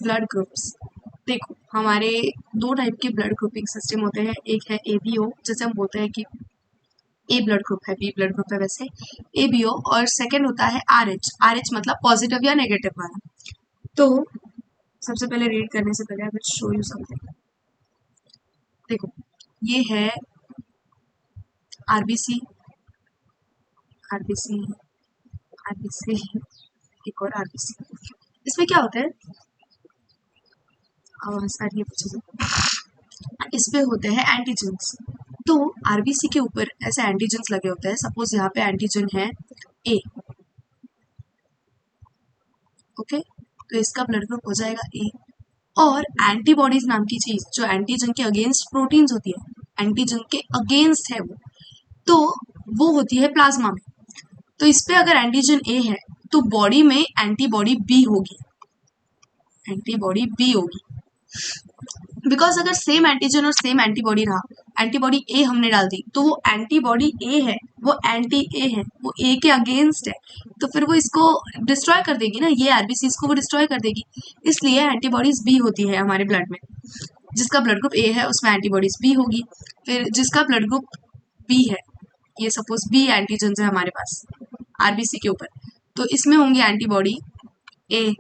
Blood groups. देखो हमारे दो टाइप के ब्लड ग्रुपिंग सिस्टम होते हैं, एक है एबीओ जैसे हम बोलते हैं कि ए ब्लड ग्रुप है, बी ब्लड ग्रुप है, वैसे एबीओ, और सेकंड होता है आरएच। आरएच मतलब पॉजिटिव या नेगेटिव वाला। तो सबसे पहले रीड करने से पहले I will show you something. देखो ये है आरबीसी, आरबीसी, आरबीसी, एक और आरबीसी। इसमें क्या होता है, सारी इस पे होते हैं एंटीजेंस। तो आरबीसी के ऊपर ऐसे एंटीजेंस लगे होते हैं। सपोज यहाँ पे एंटीजन है ए, ओके, तो इसका ब्लड ग्रुप हो जाएगा ए। और एंटीबॉडीज नाम की चीज जो एंटीजन के अगेंस्ट प्रोटीन्स होती है, एंटीजन के अगेंस्ट है वो, तो वो होती है प्लाज्मा में। तो इस पे अगर एंटीजन ए है तो बॉडी में एंटीबॉडी बी होगी, एंटीबॉडी बी होगी। बिकॉज अगर सेम एंटीजन और सेम एंटीबॉडी रहा, एंटीबॉडी ए हमने डाल दी तो वो एंटीबॉडी ए है, वो एंटी ए है, वो ए के अगेंस्ट है, तो फिर वो इसको डिस्ट्रॉय कर देगी ना, ये आरबीसी इसको वो डिस्ट्रॉय कर देगी। इसलिए एंटीबॉडीज बी होती है हमारे ब्लड में। जिसका ब्लड ग्रुप ए है उसमें एंटीबॉडीज बी होगी। फिर जिसका ब्लड ग्रुप बी है, ये सपोज बी एंटीजन है हमारे पास आरबीसी के ऊपर, तो इसमें होंगे एंटीबॉडी ए।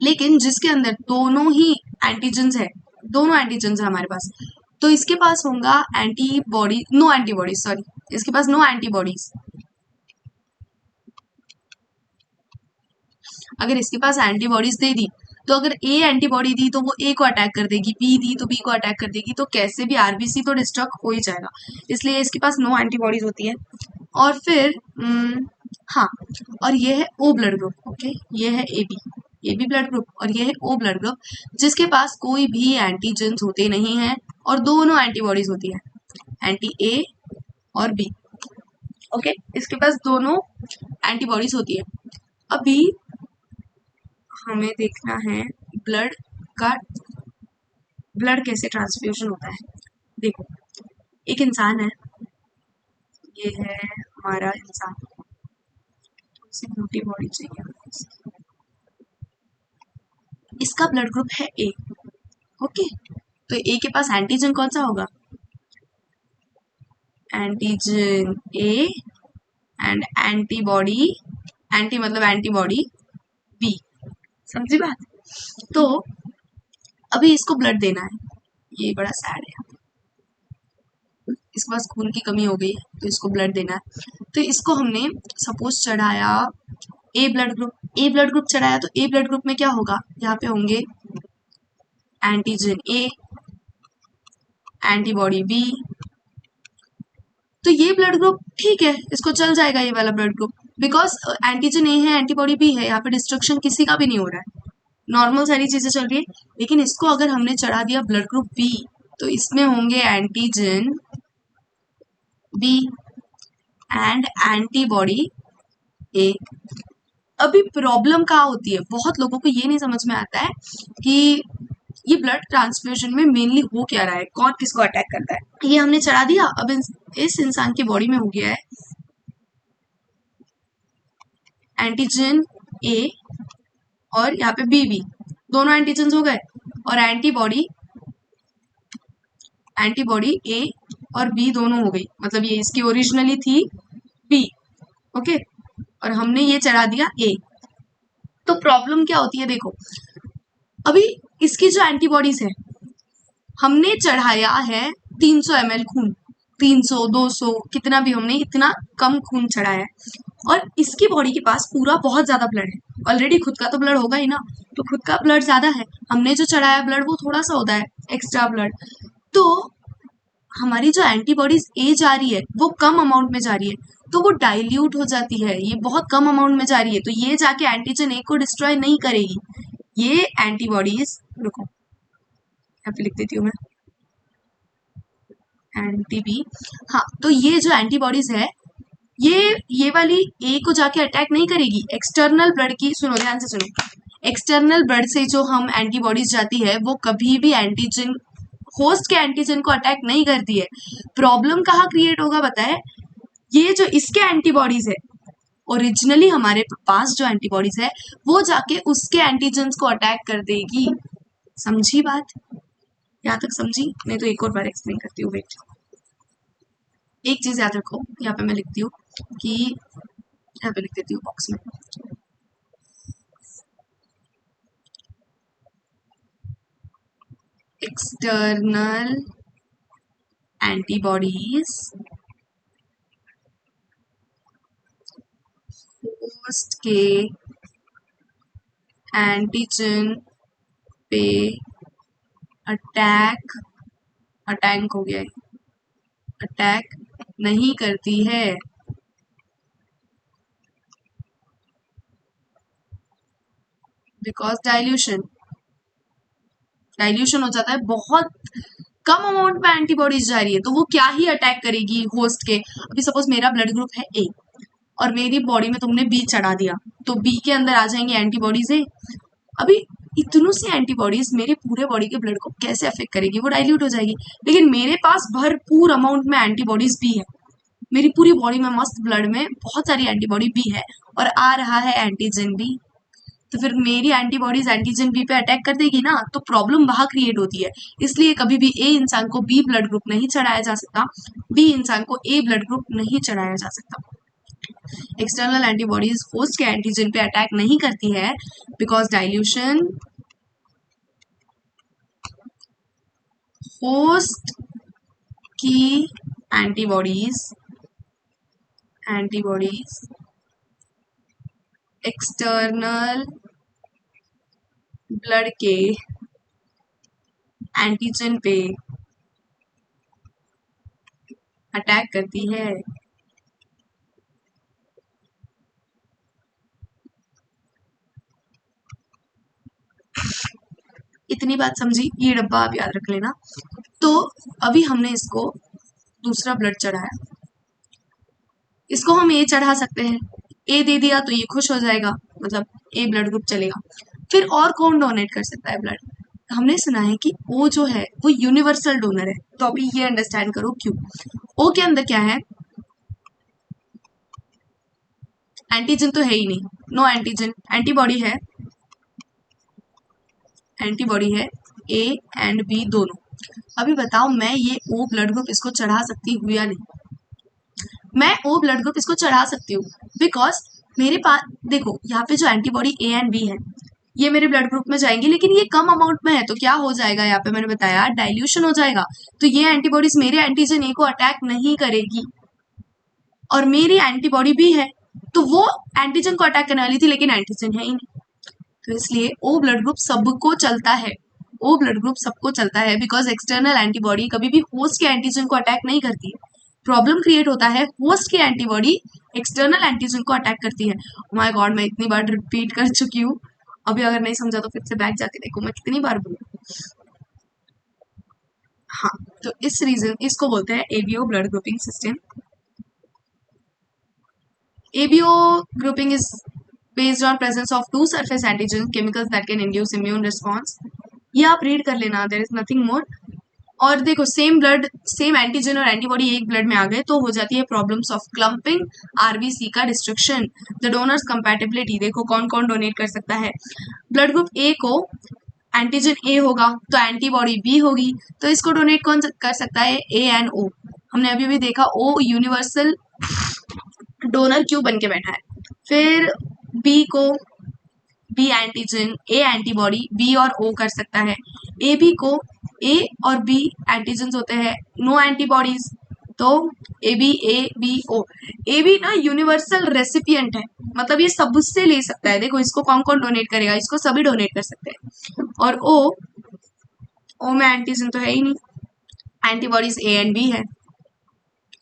लेकिन जिसके अंदर दोनों ही एंटीजेंस है, दोनों एंटीजेंस है हमारे पास, तो इसके पास होगा एंटीबॉडी, नो एंटीबॉडीज, सॉरी, इसके पास नो एंटीबॉडीज। अगर इसके पास एंटीबॉडीज दे दी तो अगर ए एंटीबॉडी दी तो वो ए को अटैक कर देगी, बी दी तो बी को अटैक कर देगी, तो कैसे भी आरबीसी तो डिस्ट्रक्ट हो ही जाएगा। इसलिए इसके पास नो एंटीबॉडीज होती है। और फिर हाँ, और ये है ओ ब्लड ग्रुप, ओके, ये है ए बी ब्लड ग्रुप, और ये है ओ ब्लड ग्रुप जिसके पास कोई भी एंटीजेंस होते नहीं हैं और दोनों एंटीबॉडीज होती है, एंटी ए और बी, ओके, इसके पास दोनों एंटीबॉडीज होती है। अभी हमें देखना है ब्लड का, ब्लड कैसे ट्रांसफ्यूजन होता है। देखो एक इंसान है, ये है हमारा इंसान, उसे मोटी बॉडी चाहिए, इसका ब्लड ग्रुप है ए, ओके, तो ए के पास एंटीजन कौन सा होगा, antigen A and antibody, anti मतलब एंटीबॉडी बी, समझी बात। तो अभी इसको ब्लड देना है, ये बड़ा सैड है, इसके पास खून की कमी हो गई है तो इसको ब्लड देना है। तो इसको हमने सपोज चढ़ाया ए ब्लड ग्रुप, ए ब्लड ग्रुप चढ़ाया, तो ए ब्लड ग्रुप में क्या होगा, यहाँ पे होंगे एंटीजन ए, एंटीबॉडी बी, तो ये ब्लड ग्रुप ठीक है, इसको चल जाएगा ये वाला ब्लड ग्रुप, बिकॉज एंटीजन ए है, एंटीबॉडी बी है, यहाँ पे डिस्ट्रक्शन किसी का भी नहीं हो रहा है, नॉर्मल सारी चीजें चल रही है। लेकिन इसको अगर हमने चढ़ा दिया ब्लड ग्रुप बी, तो इसमें होंगे एंटीजन बी एंड एंटीबॉडी ए। अभी प्रॉब्लम कहाँ होती है, बहुत लोगों को ये नहीं समझ में आता है कि ये ब्लड ट्रांसफ्यूजन में मेनली हो क्या रहा है, कौन किसको अटैक करता है। ये हमने चढ़ा दिया, अब इस इंसान की बॉडी में हो गया है एंटीजन ए और यहाँ पे बी, दोनों एंटीजन हो गए, और एंटीबॉडी, एंटीबॉडी ए और बी दोनों हो गई, मतलब ये इसकी ओरिजिनली थी बी, ओके, और हमने ये चढ़ा दिया ए। तो प्रॉब्लम क्या होती है, देखो अभी इसकी जो एंटीबॉडीज है, हमने चढ़ाया है 300 ml खून, 300 200 कितना भी, हमने इतना कम खून चढ़ाया है, और इसकी बॉडी के पास पूरा बहुत ज्यादा ब्लड है ऑलरेडी, खुद का तो ब्लड होगा ही ना, तो खुद का ब्लड ज्यादा है, हमने जो चढ़ाया ब्लड वो थोड़ा सा होता है एक्स्ट्रा ब्लड, तो हमारी जो एंटीबॉडीज ए जा रही है वो कम अमाउंट में जा रही है, तो वो डाइल्यूट हो जाती है, ये बहुत कम अमाउंट में जा रही है, तो ये जाके एंटीजन ए को डिस्ट्रॉय नहीं करेगी। ये एंटीबॉडीज, रुको यहाँ पे लिख देती हूँ मैं, एंटी बी, हाँ, तो ये जो एंटीबॉडीज है ये वाली ए को जाके अटैक नहीं करेगी, एक्सटर्नल ब्लड की, सुनो ध्यान से सुनो, एक्सटर्नल ब्लड से जो हम एंटीबॉडीज जाती है वो कभी भी एंटीजन, होस्ट के एंटीजन को अटैक नहीं करती है। प्रॉब्लम कहाँ क्रिएट होगा बताए, ये जो इसके एंटीबॉडीज है ओरिजिनली हमारे पास जो एंटीबॉडीज है वो जाके उसके एंटीजन्स को अटैक कर देगी। समझी बात? यहाँ तक समझी? नहीं तो एक और बार एक्सप्लेन करती हूँ, वेट। एक चीज याद रखो, यहाँ पे मैं लिखती हूँ कि, यहाँ पे लिख देती हूँ बॉक्स में, एक्सटर्नल एंटीबॉडीज होस्ट के एंटीजन पे अटैक हो गया, अटैक नहीं करती है। बिकॉज डाइल्यूशन हो जाता है, बहुत कम अमाउंट में एंटीबॉडीज जा रही है, तो वो क्या ही अटैक करेगी होस्ट के। अभी सपोज मेरा ब्लड ग्रुप है ए और मेरी बॉडी में तुमने बी चढ़ा दिया, तो बी के अंदर आ जाएंगे एंटीबॉडीज ए। अभी इतनों से एंटीबॉडीज मेरे पूरे बॉडी के ब्लड को कैसे अफेक्ट करेगी? वो डाइल्यूट हो जाएगी। लेकिन मेरे पास भरपूर अमाउंट में एंटीबॉडीज भी है, मेरी पूरी बॉडी में मस्त ब्लड में बहुत सारी एंटीबॉडी भी है और आ रहा है एंटीजन बी, तो फिर मेरी एंटीबॉडीज एंटीजन बी पे अटैक कर देगी ना, तो प्रॉब्लम वहां क्रिएट होती है। इसलिए कभी भी ए इंसान को बी ब्लड ग्रुप नहीं चढ़ाया जा सकता, बी इंसान को ए ब्लड ग्रुप नहीं चढ़ाया जा सकता। एक्सटर्नल एंटीबॉडीज होस्ट के एंटीजन पे अटैक नहीं करती है बिकॉज डाइल्यूशन होस्ट की एंटीबॉडीज एक्सटर्नल ब्लड के एंटीजन पे अटैक करती है। इतनी बात समझी? ये डब्बा आप याद रख लेना। तो अभी हमने इसको दूसरा ब्लड चढ़ाया, इसको हम ए चढ़ा सकते हैं, ए दे दिया तो ये खुश हो जाएगा, मतलब ए ब्लड ग्रुप चलेगा। फिर और कौन डोनेट कर सकता है ब्लड? हमने सुना है कि ओ जो है वो यूनिवर्सल डोनर है, तो अभी ये अंडरस्टैंड करो क्यों। ओ के अंदर क्या है? एंटीजन तो है ही नहीं, नो एंटीजन, एंटीबॉडी है ए एंड बी दोनों। अभी बताओ मैं ये ओ ब्लड ग्रुप इसको चढ़ा सकती हूँ या नहीं? मैं ओ ब्लड ग्रुप इसको चढ़ा सकती हूँ बिकॉज मेरे पास देखो यहाँ पे जो एंटीबॉडी ए एंड बी है ये मेरे ब्लड ग्रुप में जाएंगी, लेकिन ये कम अमाउंट में है, तो क्या हो जाएगा? यहाँ पे मैंने बताया डाइल्यूशन हो जाएगा, तो ये एंटीबॉडीज मेरे एंटीजन ए को अटैक नहीं करेगी और मेरी एंटीबॉडी भी है, तो वो एंटीजन को अटैक करने वाली थी लेकिन एंटीजन है ही नहीं, तो इसलिए ओ ब्लड ग्रुप सबको चलता है। ओ ब्लड ग्रुप सबको चलता है बिकॉज एक्सटर्नल एंटीबॉडी कभी भी होस्ट के एंटीजन को अटैक नहीं करती है। प्रॉब्लम क्रिएट होता है होस्ट की एंटीबॉडी एक्सटर्नल एंटीजन को अटैक करती है। माय गॉड, मैं इतनी बार रिपीट कर चुकी हूँ, अभी अगर नहीं समझा तो फिर से बैक जाके देखो मैं कितनी बार बोलूँ। हाँ, तो इस रीजन इसको बोलते हैं ABO blood grouping system. ABO grouping is based on presence of two surface antigen chemicals that can induce immune response. ये आप रीड कर लेना, देयर इज नथिंग मोर। और देखो सेम ब्लड सेम एंटीजन और एंटीबॉडी एक ब्लड में आ गए तो हो जाती है प्रॉब्लम्स ऑफ क्लम्पिंग, आरबीसी का डिस्ट्रक्शन, द डोनर्स कंपैटिबिलिटी। देखो कौन कौन डोनेट कर सकता है। ब्लड ग्रुप ए को एंटीजन ए होगा तो एंटीबॉडी बी होगी, तो इसको डोनेट कौन कर सकता है? ए एंड ओ। हमने अभी भी देखा ओ यूनिवर्सल डोनर क्यों बन के बैठा है। फिर बी को B antigen A antibody B और ओ कर सकता है। ए बी को ए और बी एंटीजन होते हैं, नो एंटीबॉडीज, तो A B O. A B ना यूनिवर्सल रेसिपिएंट है, मतलब ये सबसे ले सकता है। देखो इसको कौन कौन डोनेट करेगा? इसको सभी डोनेट कर सकते हैं। और ओ में एंटीजन तो है ही नहीं, एंटीबॉडीज ए एंड बी है,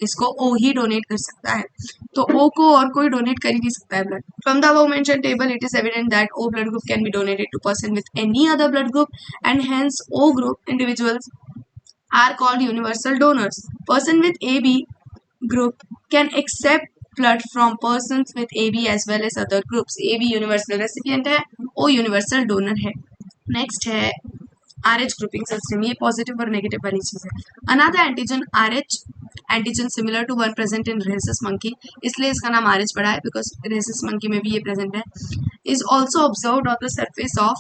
इसको ओ ही डोनेट कर सकता है, तो ओ को और कोई डोनेट कर ही नहीं सकता है blood. From the above mentioned table it is evident that O blood group can be donated to person with any other blood group and hence O group individuals are called universal donors. Person with AB group can accept blood from persons with AB as well as other groups. AB universal recipient है, O universal donor है। Next है RH grouping system, ये positive और negative वाली चीज है। Another antigen RH antigen similar to one present in rhesus monkey, इसलिए इसका नाम आरएच पड़ा है बिकॉज rhesus monkey में भी ये प्रेजेंट है. Is also observed on the surface of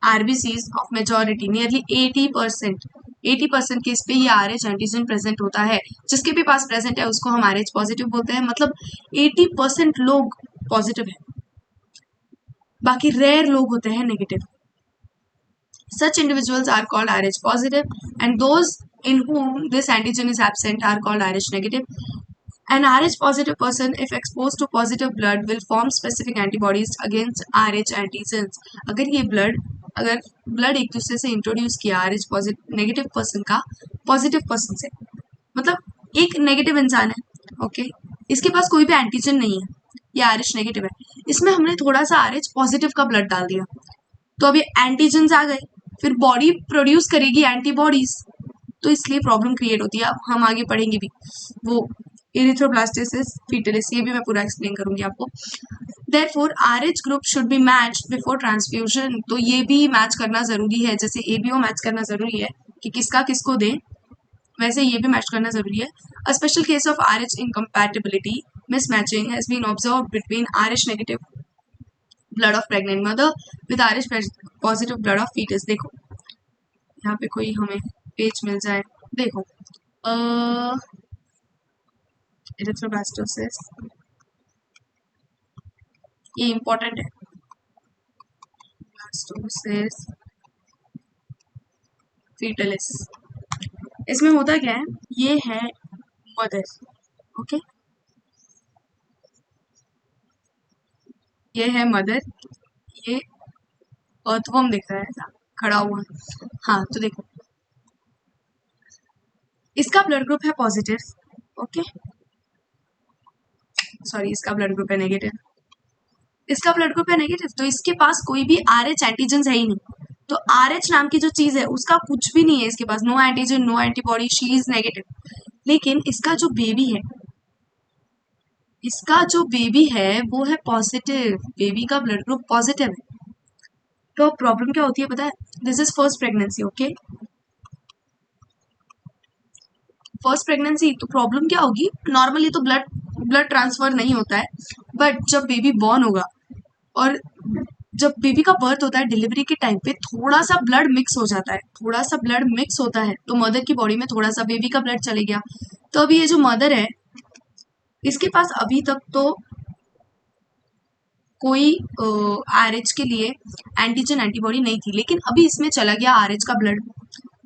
RBCs of majority, nearly 80% case पे ये RH एंटीजन प्रेजेंट होता है. जिसके भी पास प्रेजेंट है उसको हम RH पॉजिटिव बोलते हैं. मतलब 80% लोग पॉजिटिव है, बाकी रेयर लोग होते हैं negative. Such individuals are called RH positive, and those in whom this antigen is absent are called RH negative. An RH positive person, if exposed to positive blood, will form specific antibodies against RH antigens. अगर blood एक दूसरे से introduce किया RH positive negative person का positive person से, मतलब एक negative इंसान है, ओके, इसके पास कोई भी एंटीजन नहीं है, ये RH नेगेटिव है, इसमें हमने थोड़ा सा RH पॉजिटिव का ब्लड डाल दिया, तो अभी एंटीजन्स आ गए, फिर बॉडी प्रोड्यूस करेगी एंटीबॉडीज, तो इसलिए प्रॉब्लम क्रिएट होती है. अब हम आगे पढ़ेंगे भी वो इरिथ्रोब्लास्टोसिस फीटलिस, ये भी मैं पूरा एक्सप्लेन करूंगी आपको. Therefore, RH group should be matched before transfusion. तो ये भी मैच करना जरूरी है, जैसे ABO मैच करना जरूरी है कि किसका किसको दें, वैसे ये भी मैच करना जरूरी है. A special case of RH incompatibility mismatching has been observed between RH negative blood of pregnant mother with RH positive blood of fetus. देखो यहाँ पे कोई हमें पेज मिल जाए, देखो इरिथ्रोब्लास्टोसिस, ये इम्पोर्टेंट है. ब्लास्टोसिस फीटलिस, इसमें होता क्या है, ये है मदर, ओके, ये है मदर, ये अर्थवर्म दिख रहा है ऐसा खड़ा हुआ. हाँ, तो देखो इसका ब्लड ग्रुप है पॉजिटिव, ओके, सॉरी इसका ब्लड ग्रुप है नेगेटिव, इसका ब्लड ग्रुप है नेगेटिव, तो इसके पास कोई भी RH एंटीजन है ही नहीं. तो RH नाम की जो चीज है उसका कुछ भी नहीं है इसके पास, no antigen no antibody, she is negative. लेकिन इसका जो बेबी है वो है पॉजिटिव, बेबी का ब्लड ग्रुप पॉजिटिव है. तो प्रॉब्लम क्या होती है पता है, this is first pregnancy, okay, first pregnancy, तो प्रॉब्लम क्या होगी, नॉर्मली तो ब्लड ट्रांसफर नहीं होता है, बट जब बेबी बॉर्न होगा और जब बेबी का बर्थ होता है डिलीवरी के टाइम पे थोड़ा सा ब्लड मिक्स हो जाता है, थोड़ा सा ब्लड मिक्स होता है, तो मदर की बॉडी में थोड़ा सा बेबी का ब्लड चले गया. तो अभी ये जो मदर है इसके पास अभी तक तो कोई RH के लिए एंटीजन एंटीबॉडी नहीं थी, लेकिन अभी इसमें चला गया RH का ब्लड,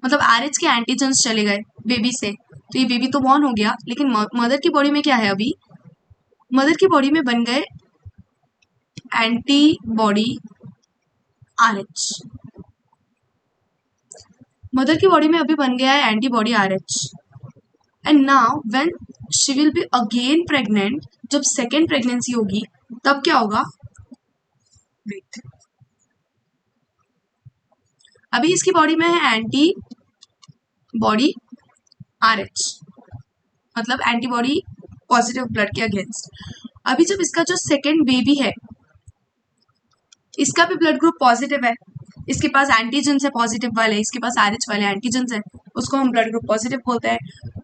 मतलब RH के एंटीजन्स चले गए बेबी से, तो ये बेबी तो बॉर्न हो गया, लेकिन मदर की बॉडी में क्या है, अभी मदर की बॉडी में बन गए एंटीबॉडी RH, मदर की बॉडी में अभी बन गया है antibody RH. And now when she will be again pregnant, जब सेकेंड प्रेगनेंसी होगी तब क्या होगा, वेट, अभी इसकी बॉडी में है एंटीबॉडी RH, मतलब एंटीबॉडी पॉजिटिव ब्लड के अगेंस्ट. अभी जब इसका जो सेकेंड बेबी है इसका भी ब्लड ग्रुप पॉजिटिव है, इसके पास एंटीजन्स है पॉजिटिव वाले, इसके पास RH वाले एंटीजन्स है, उसको हम ब्लड ग्रुप पॉजिटिव बोलते हैं.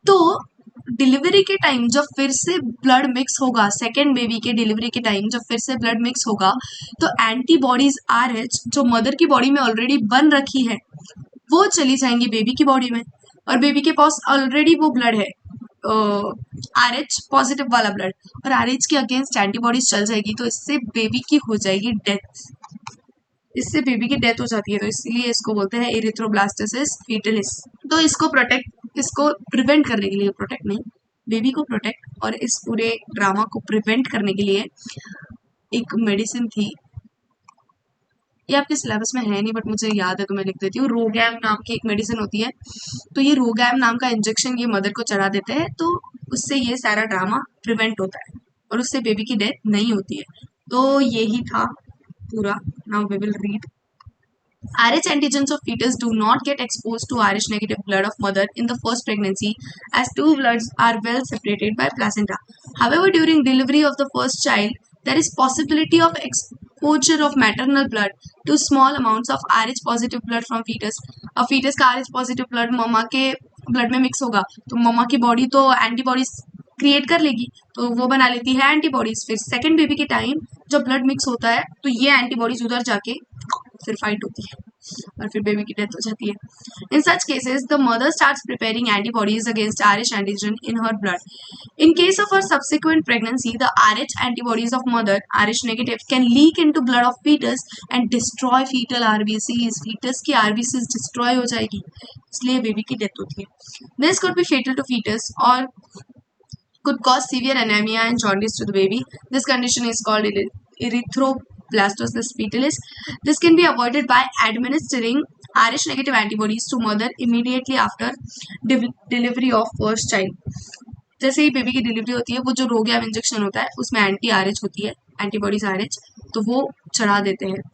तो डिलीवरी के टाइम जब फिर से ब्लड मिक्स होगा, सेकेंड बेबी के डिलीवरी के टाइम जब फिर से ब्लड मिक्स होगा, तो एंटीबॉडीज RH जो मदर की बॉडी में ऑलरेडी बन रखी है वो चली जाएंगी बेबी की बॉडी में, और बेबी के पास ऑलरेडी वो ब्लड है RH पॉजिटिव वाला ब्लड, और RH के अगेंस्ट एंटीबॉडीज चल जाएगी, तो इससे बेबी की हो जाएगी डेथ, इससे बेबी की डेथ हो जाती है. तो इसलिए इसको बोलते हैं इरिथ्रोब्लास्टोसिस फीटलिस. तो इसको प्रिवेंट करने के लिए, प्रोटेक्ट नहीं, बेबी को प्रोटेक्ट और इस पूरे ड्रामा को प्रिवेंट करने के लिए एक मेडिसिन थी, ये आपके सिलेबस में है नहीं बट मुझे याद है तो मैं लिख देती हूँ. रोगैम नाम की एक मेडिसिन होती है, तो ये रोगैम नाम का इंजेक्शन ये मदर को चढ़ा देते हैं, तो उससे ये सारा ड्रामा प्रिवेंट होता है और उससे बेबी की डेथ नहीं होती है. तो यही था पूरा. Now we will read. RH antigens of fetus do not get exposed to RH negative blood of mother in the first pregnancy, as two bloods are well separated by placenta. However, during delivery of the first child, there is possibility of exposure of maternal blood to small amounts of RH positive blood from fetus. अब fetus का RH positive blood मम्मा के blood में mix होगा तो मम्मा की body तो antibodies create कर लेगी, तो वो बना लेती है एंटीबॉडीज। फिर सेकंड बेबी के टाइम जब ब्लड मिक्स होता है तो ये एंटीबॉडीज उधर जाके फिर फाइट होती है और फिर बेबी की डेथ हो जाती है। In such cases the mother starts preparing antibodies against RH antigen in her blood. In case of her subsequent pregnancy, the RH antibodies of mother, RH negative, can leak into blood of fetus and destroy fetal RBCs. fetus की RBCs destroy हो जाएगी, इसलिए baby की death होती है। This could be fatal to fetus or could cause severe anemia and jaundice to the baby. This condition is called erythroblastosis fetalis. This can be avoided by administering RH negative antibodies to mother immediately after delivery of first child. जैसे ही baby की delivery होती है वो जो रोगिया injection होता है उसमें anti RH होती है, एंटीबॉडीज RH, तो वो चढ़ा देते हैं